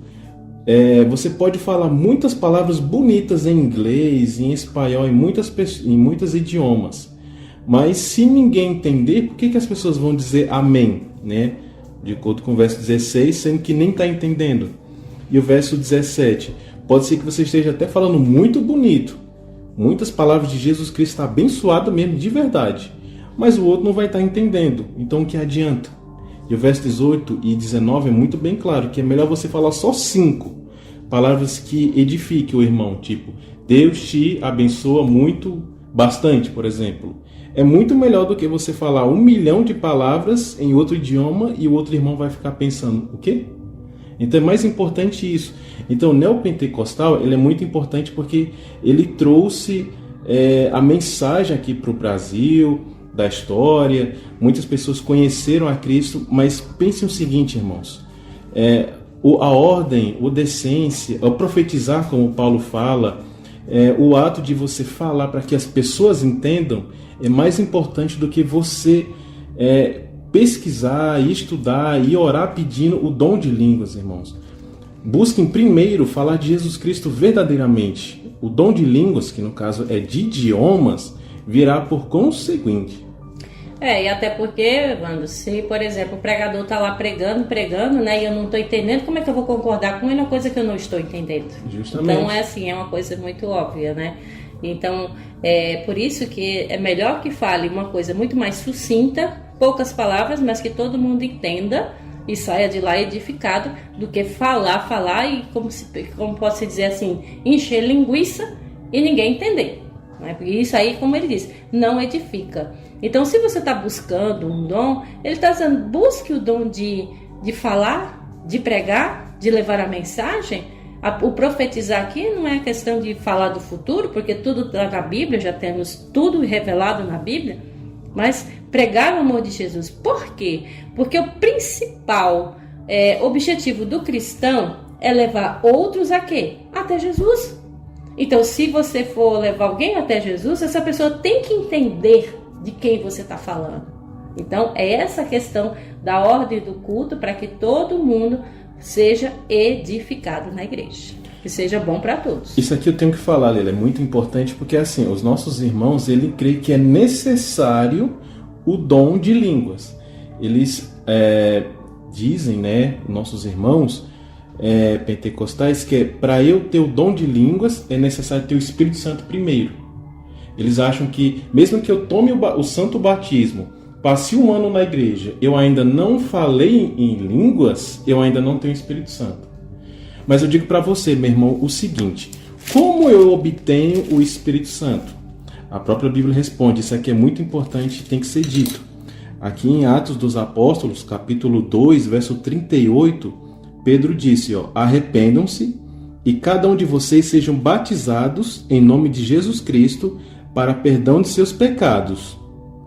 você pode falar muitas palavras bonitas em inglês, em espanhol, em muitos idiomas. Mas se ninguém entender, por que as pessoas vão dizer amém? Né? De acordo com o verso 16, sendo que nem está entendendo. E o verso 17, pode ser que você esteja até falando muito bonito, muitas palavras de Jesus Cristo, está abençoado mesmo, de verdade. Mas o outro não vai estar entendendo, então o que adianta? E o verso 18 e 19 é muito bem claro, que é melhor você falar só 5 palavras que edifiquem o irmão, tipo, Deus te abençoa muito, bastante, por exemplo. É muito melhor do que você falar 1 milhão de palavras em outro idioma e o outro irmão vai ficar pensando, o quê? Então é mais importante isso. Então o neopentecostal ele é muito importante porque ele trouxe a mensagem aqui para o Brasil, da história. Muitas pessoas conheceram a Cristo, mas pensem o seguinte, irmãos, a ordem, a decência, o profetizar, como Paulo fala, o ato de você falar para que as pessoas entendam é mais importante do que você pesquisar, estudar e orar pedindo o dom de línguas, irmãos. busquem primeiro falar de Jesus Cristo verdadeiramente. O dom de línguas, que no caso é de idiomas, virá por conseguinte. E até porque, Evandro, se, por exemplo, o pregador está lá pregando, né, e eu não estou entendendo, como é que eu vou concordar com ele uma coisa que eu não estou entendendo? Justamente. Então, é uma coisa muito óbvia, né? Então, é por isso que é melhor que fale uma coisa muito mais sucinta, poucas palavras, mas que todo mundo entenda e saia de lá edificado, do que falar e, como posso dizer assim, encher linguiça e ninguém entender. Né? Porque isso aí, como ele diz, não edifica. Então, se você está buscando um dom, ele está dizendo, busque o dom de falar, de pregar, de levar a mensagem. O profetizar aqui não é questão de falar do futuro, porque tudo está na Bíblia, já temos tudo revelado na Bíblia, mas pregar o amor de Jesus. Por quê? Porque o principal objetivo do cristão é levar outros a quê? Até Jesus. Então, se você for levar alguém até Jesus, essa pessoa tem que entender de quem você está falando. Então, é essa questão da ordem do culto para que todo mundo seja edificado na igreja, que seja bom para todos. Isso aqui eu tenho que falar, Leila, é muito importante, porque assim, os nossos irmãos, ele crê que é necessário o dom de línguas. Eles dizem, né, nossos irmãos pentecostais, que para eu ter o dom de línguas é necessário ter o Espírito Santo primeiro. Eles acham que, mesmo que eu tome o santo batismo, passe um ano na igreja, eu ainda não falei em línguas, eu ainda não tenho Espírito Santo. Mas eu digo para você, meu irmão, o seguinte: como eu obtenho o Espírito Santo? A própria Bíblia responde, isso aqui é muito importante, tem que ser dito. Aqui em Atos dos Apóstolos, capítulo 2, verso 38, Pedro disse, arrependam-se e cada um de vocês sejam batizados em nome de Jesus Cristo para perdão de seus pecados.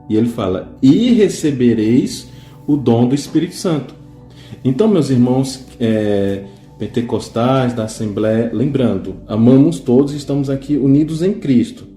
E ele fala, e recebereis o dom do Espírito Santo. Então, meus irmãos pentecostais, da Assembleia, lembrando, amamos todos e estamos aqui unidos em Cristo.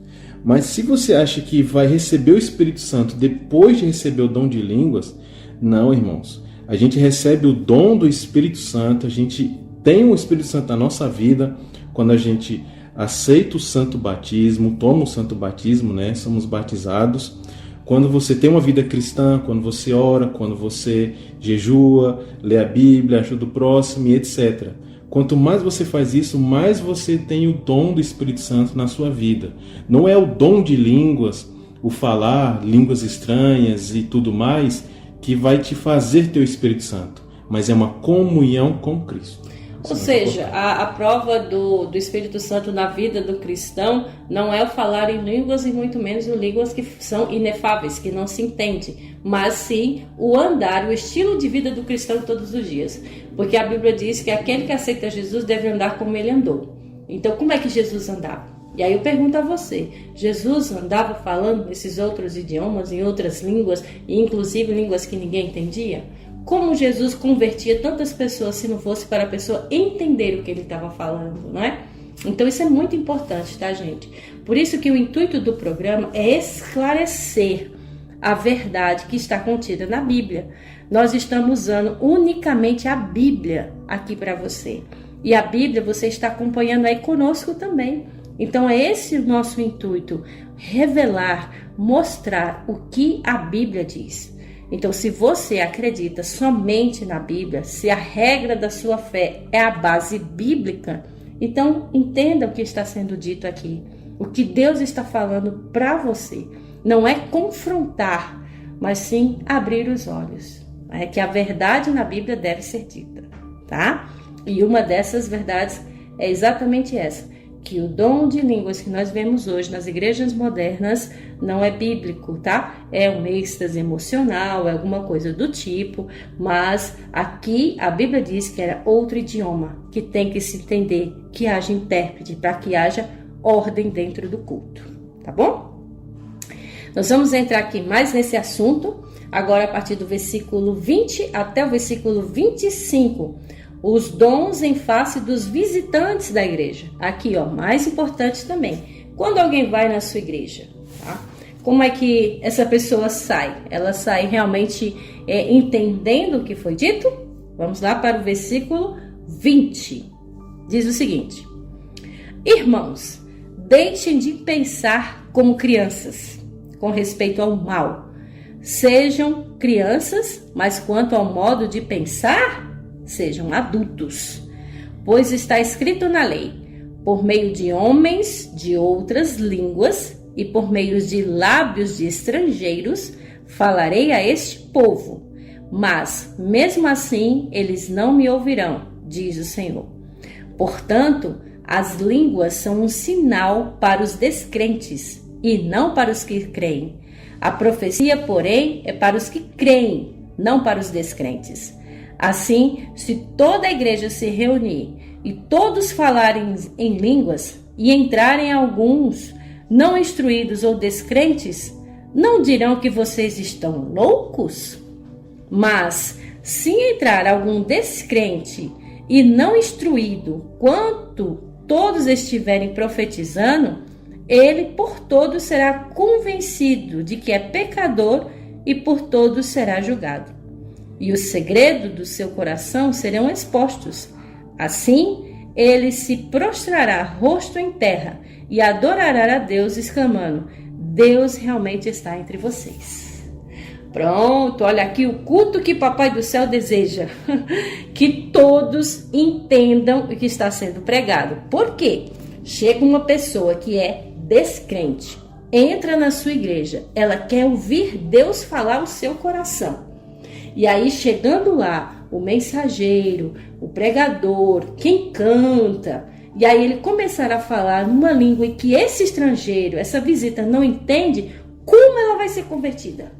Mas se você acha que vai receber o Espírito Santo depois de receber o dom de línguas, não, irmãos. A gente recebe o dom do Espírito Santo, a gente tem o Espírito Santo na nossa vida quando a gente aceita o santo batismo, toma o santo batismo, né? Somos batizados. Quando você tem uma vida cristã, quando você ora, quando você jejua, lê a Bíblia, ajuda o próximo e etc. Quanto mais você faz isso, mais você tem o dom do Espírito Santo na sua vida. Não é o dom de línguas, o falar línguas estranhas e tudo mais, que vai te fazer ter o Espírito Santo, mas é uma comunhão com Cristo. Ou seja, a prova do Espírito Santo na vida do cristão não é o falar em línguas e muito menos em línguas que são inefáveis, que não se entende, mas sim o andar, o estilo de vida do cristão todos os dias. Porque a Bíblia diz que aquele que aceita Jesus deve andar como ele andou. Então, como é que Jesus andava? E aí eu pergunto a você, Jesus andava falando esses outros idiomas, em outras línguas, e inclusive línguas que ninguém entendia? Como Jesus convertia tantas pessoas se não fosse para a pessoa entender o que ele estava falando, não é? Então isso é muito importante, tá, gente? Por isso que o intuito do programa é esclarecer a verdade que está contida na Bíblia. Nós estamos usando unicamente a Bíblia aqui para você. E a Bíblia você está acompanhando aí conosco também. Então é esse o nosso intuito, revelar, mostrar o que a Bíblia diz. Então, se você acredita somente na Bíblia, se a regra da sua fé é a base bíblica, então entenda o que está sendo dito aqui. O que Deus está falando para você não é confrontar, mas sim abrir os olhos. É que a verdade na Bíblia deve ser dita, tá? E uma dessas verdades é exatamente essa, que o dom de línguas que nós vemos hoje nas igrejas modernas não é bíblico, tá? É um êxtase emocional, é alguma coisa do tipo, mas aqui a Bíblia diz que era outro idioma, que tem que se entender, que haja intérprete, para que haja ordem dentro do culto, tá bom? Nós vamos entrar aqui mais nesse assunto, agora a partir do versículo 20 até o versículo 25, os dons em face dos visitantes da igreja. Aqui, mais importante também, quando alguém vai na sua igreja, tá? Como é que essa pessoa sai? Ela sai realmente entendendo o que foi dito? Vamos lá para o versículo 20. Diz o seguinte: irmãos, deixem de pensar como crianças, com respeito ao mal. Sejam crianças, mas quanto ao modo de pensar, sejam adultos. Pois está escrito na lei: por meio de homens de outras línguas e por meio de lábios de estrangeiros, falarei a este povo. Mas, mesmo assim, eles não me ouvirão, diz o Senhor. Portanto, as línguas são um sinal para os descrentes e não para os que creem. A profecia, porém, é para os que creem, não para os descrentes. Assim, se toda a igreja se reunir e todos falarem em línguas e entrarem alguns não instruídos ou descrentes, não dirão que vocês estão loucos? Mas, se entrar algum descrente e não instruído, quanto todos estiverem profetizando, ele por todos será convencido de que é pecador e por todos será julgado. E o segredo do seu coração serão expostos. Assim, ele se prostrará rosto em terra e adorará a Deus, exclamando: Deus realmente está entre vocês. Pronto, olha aqui o culto que Papai do Céu deseja. Que todos entendam o que está sendo pregado. Por quê? Chega uma pessoa que é descrente, entra na sua igreja, ela quer ouvir Deus falar ao seu coração. E aí, chegando lá, o mensageiro, o pregador, quem canta, e aí ele começará a falar numa língua em que esse estrangeiro, essa visita não entende, como ela vai ser convertida?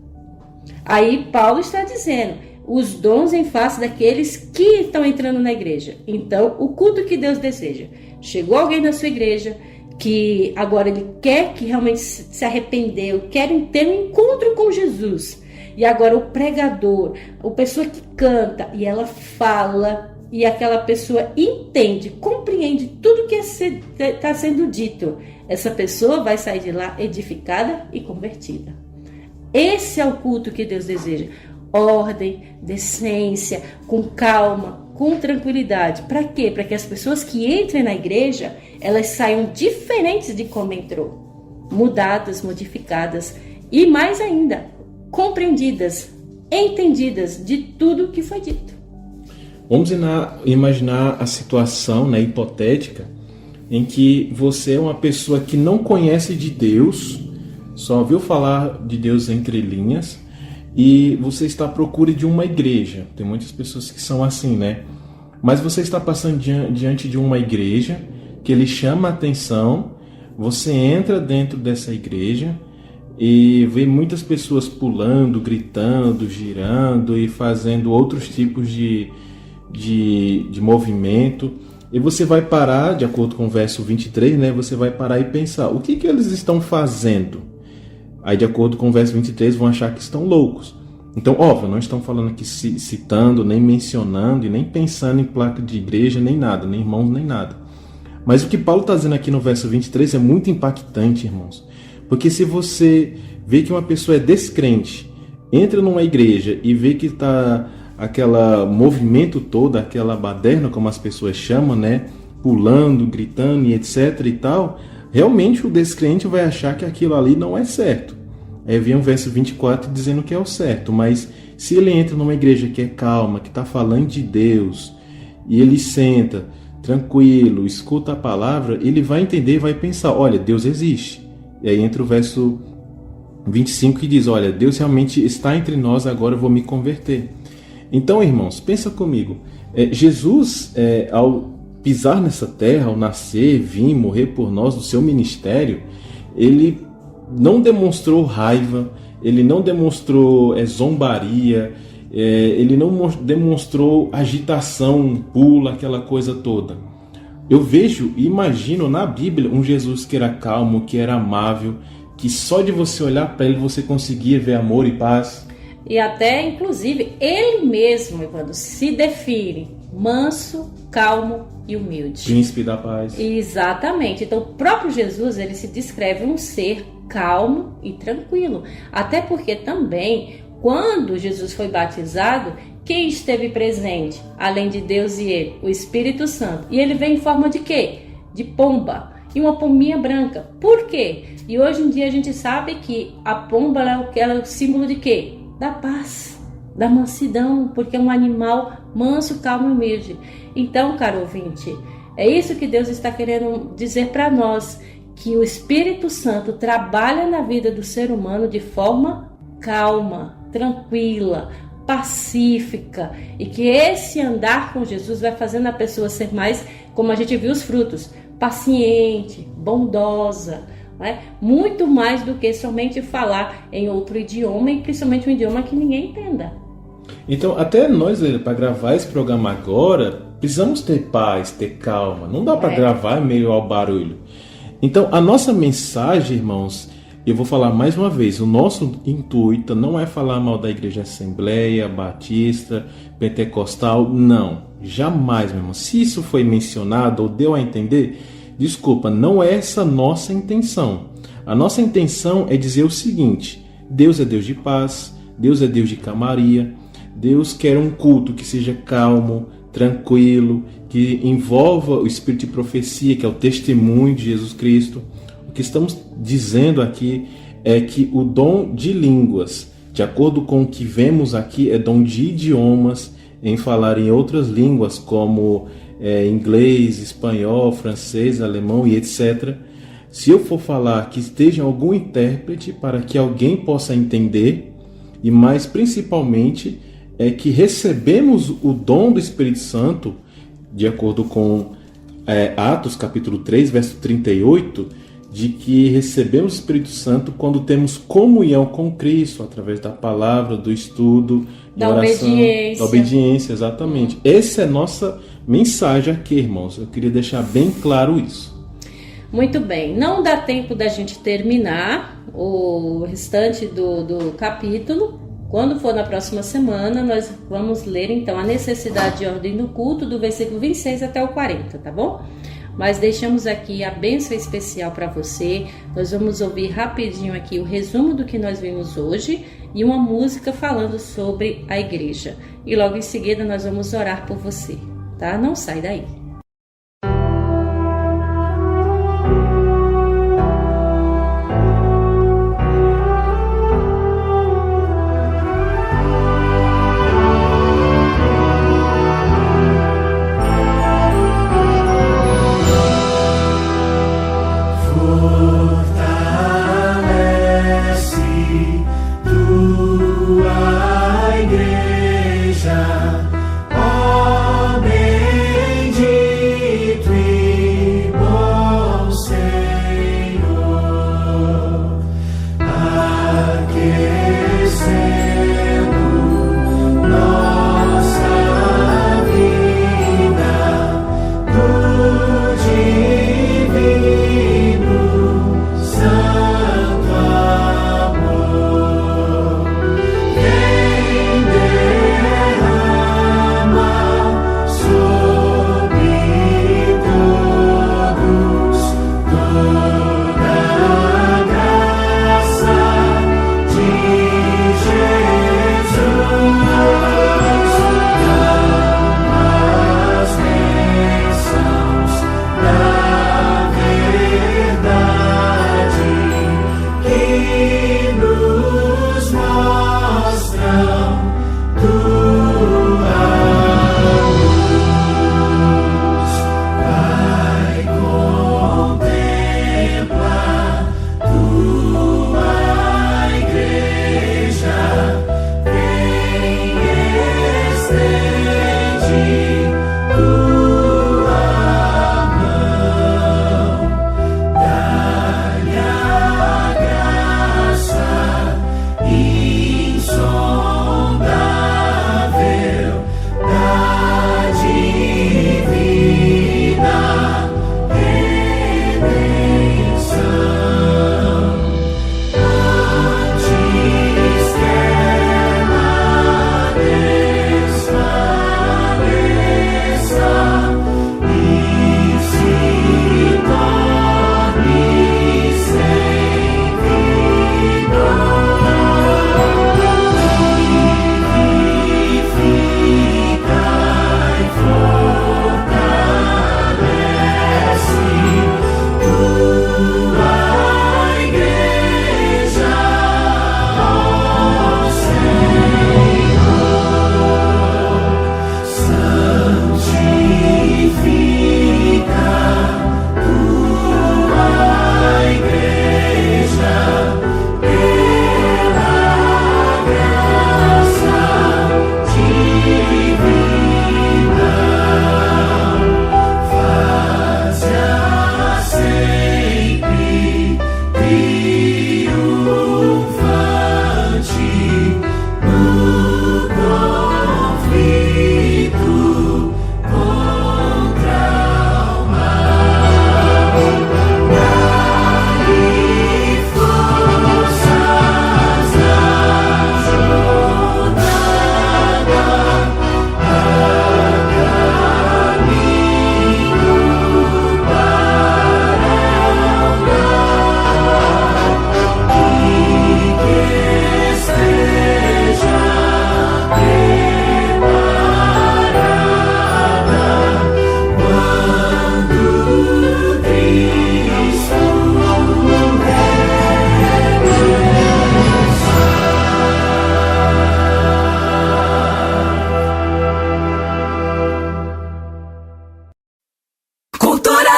Aí Paulo está dizendo: os dons em face daqueles que estão entrando na igreja. Então, o culto que Deus deseja. Chegou alguém na sua igreja que agora ele quer que realmente se arrependeu, quer ter um encontro com Jesus. E agora o pregador, a pessoa que canta, e ela fala, e aquela pessoa entende, compreende tudo que está sendo dito. Essa pessoa vai sair de lá edificada e convertida. Esse é o culto que Deus deseja. Ordem, decência, com calma, com tranquilidade. Para quê? Para que as pessoas que entrem na igreja, elas saiam diferentes de como entrou. Mudadas, modificadas e mais ainda, compreendidas, entendidas de tudo que foi dito. Vamos imaginar a situação, né, hipotética em que você é uma pessoa que não conhece de Deus, só ouviu falar de Deus entre linhas, e você está à procura de uma igreja. Tem muitas pessoas que são assim, né? Mas você está passando diante de uma igreja que lhe chama a atenção, você entra dentro dessa igreja e vê muitas pessoas pulando, gritando, girando e fazendo outros tipos de movimento. E você vai parar, de acordo com o verso 23, né? Você vai parar e pensar: o que eles estão fazendo? Aí, de acordo com o verso 23, vão achar que estão loucos. Então, óbvio, não estão falando aqui citando, nem mencionando e nem pensando em placa de igreja, nem nada, nem irmãos, nem nada. Mas o que Paulo está dizendo aqui no verso 23 é muito impactante, irmãos. Porque se você vê que uma pessoa é descrente, entra numa igreja e vê que está aquele movimento todo, aquela baderna, como as pessoas chamam, né? Pulando, gritando e etc e tal, realmente o descrente vai achar que aquilo ali não é certo. Aí vem o verso 24 dizendo que é o certo, mas se ele entra numa igreja que é calma, que está falando de Deus, e ele senta tranquilo, escuta a palavra, ele vai entender e vai pensar: olha, Deus existe. E aí entra o verso 25 que diz: olha, Deus realmente está entre nós, agora eu vou me converter. Então, irmãos, pensa comigo. Jesus, ao pisar nessa terra, ao nascer, vir, morrer por nós, no seu ministério, ele não demonstrou raiva, ele não demonstrou zombaria, ele não demonstrou agitação, pula, aquela coisa toda. Eu vejo e imagino na Bíblia um Jesus que era calmo, que era amável, que só de você olhar para ele você conseguia ver amor e paz. E até, inclusive, ele mesmo, quando se define manso, calmo e humilde. Príncipe da paz. Exatamente. Então, o próprio Jesus, ele se descreve um ser calmo e tranquilo. Até porque também, quando Jesus foi batizado, quem esteve presente, além de Deus e ele? O Espírito Santo. E ele vem em forma de quê? De pomba. E uma pombinha branca. Por quê? E hoje em dia a gente sabe que a pomba ela é o símbolo de quê? Da paz, da mansidão, porque é um animal manso, calmo e humilde. Então, caro ouvinte, é isso que Deus está querendo dizer para nós, que o Espírito Santo trabalha na vida do ser humano de forma calma, tranquila, pacífica, e que esse andar com Jesus vai fazendo a pessoa ser mais, como a gente viu os frutos, paciente, bondosa, né? Muito mais do que somente falar em outro idioma, e principalmente um idioma que ninguém entenda. Então, até nós, para gravar esse programa agora, precisamos ter paz, ter calma. Não dá para gravar meio ao barulho. Então, a nossa mensagem, irmãos, eu vou falar mais uma vez, o nosso intuito não é falar mal da Igreja Assembleia, Batista, Pentecostal, não. Jamais, meu irmão. Se isso foi mencionado ou deu a entender, desculpa, não é essa a nossa intenção. A nossa intenção é dizer o seguinte: Deus é Deus de paz, Deus é Deus de calmaria, Deus quer um culto que seja calmo, tranquilo, que envolva o espírito de profecia, que é o testemunho de Jesus Cristo. O que estamos dizendo aqui é que o dom de línguas, de acordo com o que vemos aqui, é dom de idiomas, em falar em outras línguas como inglês, espanhol, francês, alemão e etc. Se eu for falar que esteja algum intérprete para que alguém possa entender, e mais principalmente é que recebemos o dom do Espírito Santo, de acordo com Atos capítulo 3, verso 38, de que recebemos o Espírito Santo quando temos comunhão com Cristo, através da palavra, do estudo, da oração, da obediência, exatamente. Essa é a nossa mensagem aqui, irmãos. Eu queria deixar bem claro isso. Muito bem, não dá tempo da gente terminar o restante do capítulo. Quando for na próxima semana, nós vamos ler então a necessidade de ordem do culto, do versículo 26 até o 40, tá bom? Mas deixamos aqui a bênção especial para você. Nós vamos ouvir rapidinho aqui o resumo do que nós vimos hoje e uma música falando sobre a igreja. E logo em seguida nós vamos orar por você, tá? Não sai daí. Igreja, ó bendita.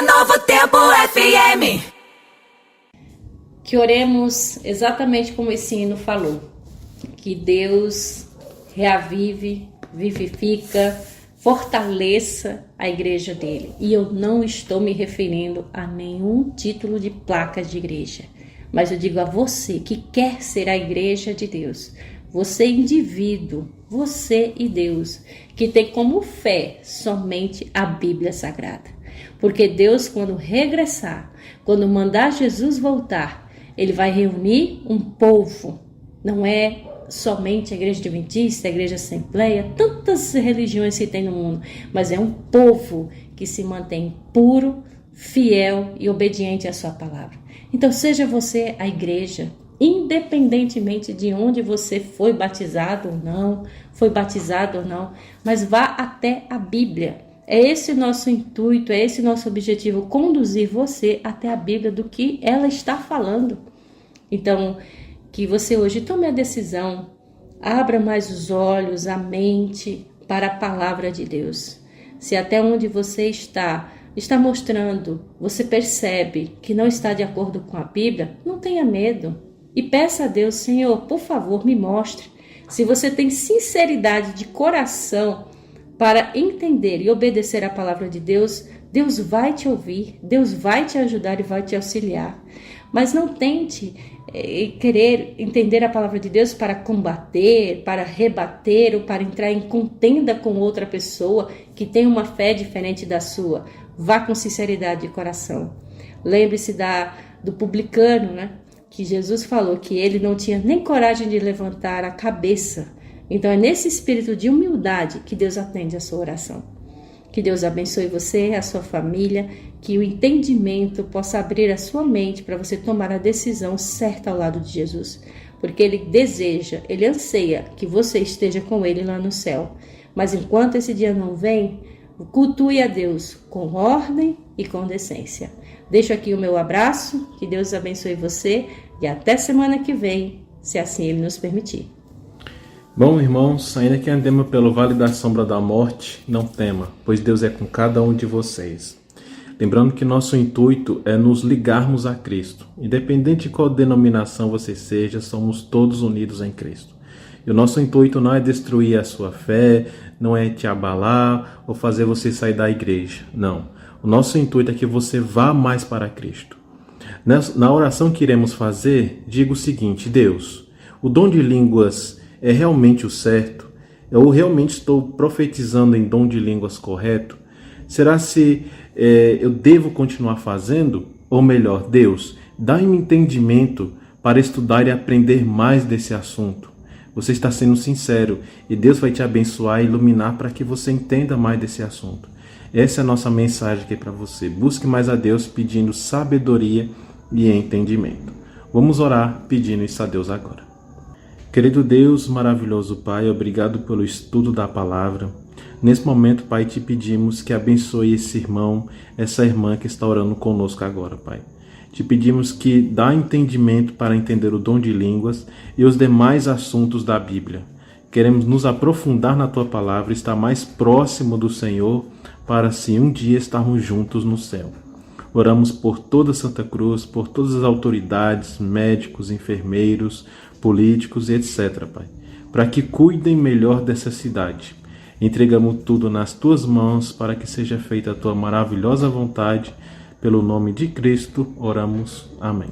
na Novo Tempo FM. Que oremos exatamente como esse hino falou. Que Deus reavive, vivifica, fortaleça a igreja dele. E eu não estou me referindo a nenhum título de placa de igreja. Mas eu digo a você que quer ser a igreja de Deus. Você indivíduo, você e Deus, que tem como fé somente a Bíblia Sagrada. Porque Deus, quando regressar, quando mandar Jesus voltar, ele vai reunir um povo. Não é somente a igreja adventista, a igreja assembleia, tantas religiões que tem no mundo, mas é um povo que se mantém puro, fiel e obediente à sua palavra. Então seja você a igreja, independentemente de onde você foi batizado ou não, mas vá até a Bíblia. É esse o nosso intuito, é esse o nosso objetivo, conduzir você até a Bíblia do que ela está falando. Então, que você hoje tome a decisão, abra mais os olhos, a mente para a palavra de Deus. Se até onde você está mostrando, você percebe que não está de acordo com a Bíblia, não tenha medo. E peça a Deus, Senhor, por favor, me mostre. Se você tem sinceridade de coração para entender e obedecer a palavra de Deus, Deus vai te ouvir, Deus vai te ajudar e vai te auxiliar. Mas não tente querer entender a palavra de Deus para combater, para rebater ou para entrar em contenda com outra pessoa que tem uma fé diferente da sua. Vá com sinceridade de coração. Lembre-se do publicano, né? Que Jesus falou que ele não tinha nem coragem de levantar a cabeça. Então é nesse espírito de humildade que Deus atende a sua oração. Que Deus abençoe você, a sua família, que o entendimento possa abrir a sua mente para você tomar a decisão certa ao lado de Jesus. Porque Ele deseja, Ele anseia que você esteja com Ele lá no céu. Mas enquanto esse dia não vem, cultue a Deus com ordem e com decência. Deixo aqui o meu abraço, que Deus abençoe você e até semana que vem, se assim Ele nos permitir. Bom, irmãos, ainda que andemos pelo vale da sombra da morte, não tema, pois Deus é com cada um de vocês. Lembrando que nosso intuito é nos ligarmos a Cristo. Independente de qual denominação você seja, somos todos unidos em Cristo. E o nosso intuito não é destruir a sua fé, não é te abalar ou fazer você sair da igreja. Não. O nosso intuito é que você vá mais para Cristo. Na oração que iremos fazer, diga o seguinte: Deus, o dom de línguas é realmente o certo? Eu realmente estou profetizando em dom de línguas correto? Será se eu devo continuar fazendo? Ou melhor, Deus, dá-me entendimento para estudar e aprender mais desse assunto. Você está sendo sincero e Deus vai te abençoar e iluminar para que você entenda mais desse assunto. Essa é a nossa mensagem aqui para você. Busque mais a Deus pedindo sabedoria e entendimento. Vamos orar pedindo isso a Deus agora. Querido Deus, maravilhoso Pai, obrigado pelo estudo da palavra. Nesse momento, Pai, te pedimos que abençoe esse irmão, essa irmã que está orando conosco agora, Pai. Te pedimos que dá entendimento para entender o dom de línguas e os demais assuntos da Bíblia. Queremos nos aprofundar na Tua palavra, estar mais próximo do Senhor, para assim um dia estarmos juntos no céu. Oramos por toda Santa Cruz, por todas as autoridades, médicos, enfermeiros, políticos e etc, Pai, para que cuidem melhor dessa cidade. Entregamos tudo nas Tuas mãos para que seja feita a Tua maravilhosa vontade. Pelo nome de Cristo, oramos. Amém.